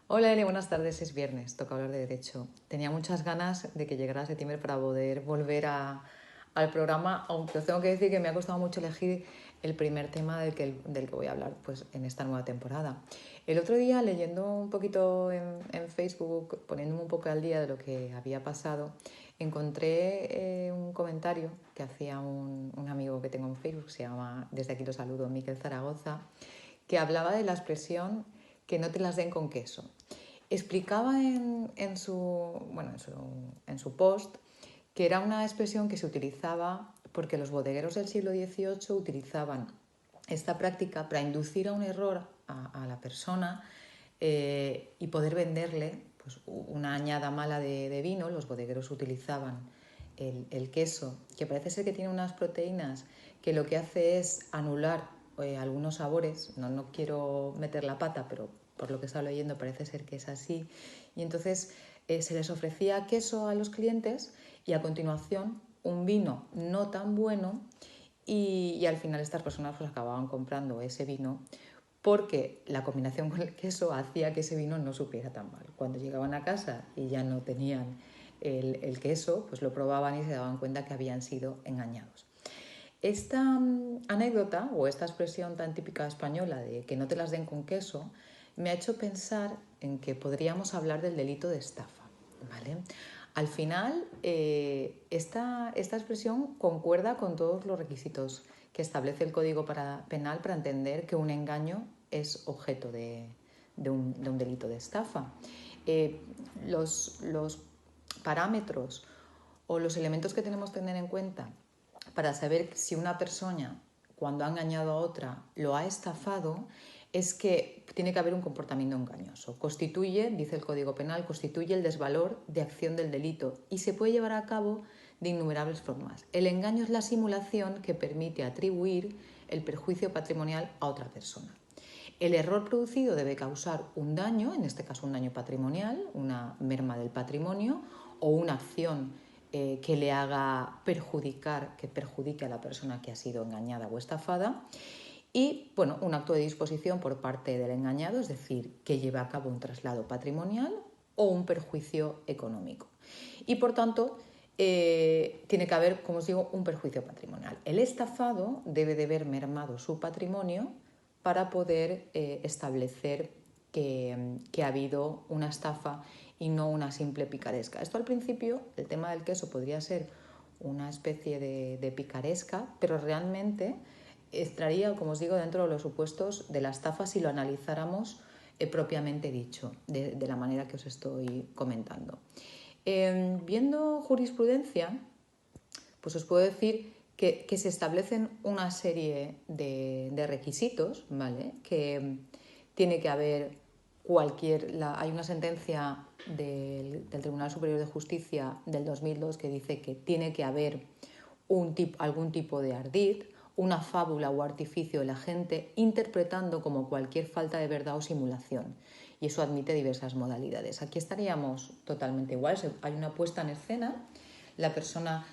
Hola Eli, buenas tardes, es viernes, toca hablar de derecho. Tenía muchas ganas de que llegara septiembre para poder volver al programa, aunque os tengo que decir que me ha costado mucho elegir el primer tema del que voy a hablar pues, en esta nueva temporada. El otro día, leyendo un poquito en Facebook, poniéndome un poco al día de lo que había pasado, encontré un comentario que hacía un amigo que tengo en Facebook, se llama, desde aquí lo saludo, Miquel Zaragoza, que hablaba de la expresión que no te las den con queso. Explicaba en su post que era una expresión que se utilizaba porque los bodegueros del siglo XVIII utilizaban esta práctica para inducir a un error a la persona y poder venderle pues, una añada mala de vino. Los bodegueros utilizaban el queso, que parece ser que tiene unas proteínas que lo que hace es anular algunos sabores. No quiero meter la pata, pero por lo que he estado leyendo parece ser que es así. Y entonces se les ofrecía queso a los clientes y a continuación un vino no tan bueno y al final estas personas pues acababan comprando ese vino porque la combinación con el queso hacía que ese vino no supiera tan mal. Cuando llegaban a casa y ya no tenían el queso, pues lo probaban y se daban cuenta que habían sido engañados. Esta anécdota o esta expresión tan típica española de que no te las den con queso me ha hecho pensar en que podríamos hablar del delito de estafa, ¿vale? Al final, esta expresión concuerda con todos los requisitos que establece el Código Penal para entender que un engaño es objeto de un delito de estafa. Los parámetros o los elementos que tenemos que tener en cuenta para saber si una persona, cuando ha engañado a otra, lo ha estafado, es que tiene que haber un comportamiento engañoso. Constituye, dice el Código Penal, constituye el desvalor de acción del delito y se puede llevar a cabo de innumerables formas. El engaño es la simulación que permite atribuir el perjuicio patrimonial a otra persona. El error producido debe causar un daño, en este caso un daño patrimonial, una merma del patrimonio o una acción que le haga que perjudique a la persona que ha sido engañada o estafada. Y, bueno, un acto de disposición por parte del engañado, es decir, que lleve a cabo un traslado patrimonial o un perjuicio económico. Y, por tanto, tiene que haber, como os digo, un perjuicio patrimonial. El estafado debe de haber mermado su patrimonio para poder establecer que ha habido una estafa y no una simple picaresca. Esto al principio, el tema del queso podría ser una especie de picaresca, pero realmente estaría, como os digo, dentro de los supuestos de la estafa si lo analizáramos propiamente dicho, de la manera que os estoy comentando. Viendo jurisprudencia, pues os puedo decir que se establecen una serie de requisitos, ¿vale? Que tiene que haber hay una sentencia del Tribunal Superior de Justicia del 2002 que dice que tiene que haber algún tipo de ardid, una fábula o artificio del agente interpretando como cualquier falta de verdad o simulación. Y eso admite diversas modalidades. Aquí estaríamos totalmente igual. Hay una puesta en escena, la persona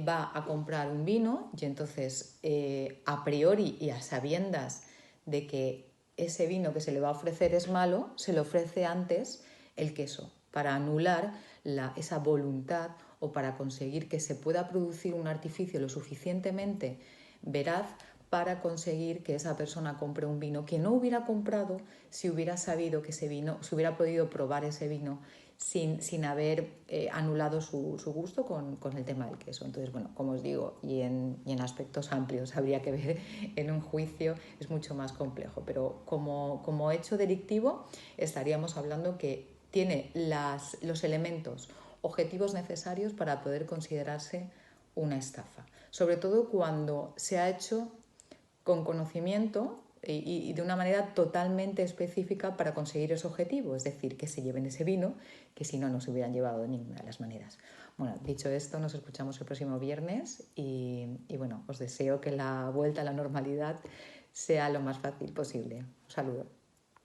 va a comprar un vino y entonces a priori y a sabiendas de que ese vino que se le va a ofrecer es malo, se le ofrece antes el queso para anular esa voluntad o para conseguir que se pueda producir un artificio lo suficientemente veraz para conseguir que esa persona compre un vino que no hubiera comprado si hubiera sabido que ese vino, si hubiera podido probar ese vino sin haber anulado su gusto con el tema del queso. Entonces, bueno, como os digo, y en aspectos amplios habría que ver en un juicio, es mucho más complejo, pero como hecho delictivo estaríamos hablando que tiene los elementos objetivos necesarios para poder considerarse una estafa, sobre todo cuando se ha hecho con conocimiento y de una manera totalmente específica para conseguir ese objetivo, es decir, que se lleven ese vino, que si no, no se hubieran llevado de ninguna de las maneras. Bueno, dicho esto, nos escuchamos el próximo viernes y bueno, os deseo que la vuelta a la normalidad sea lo más fácil posible. Un saludo.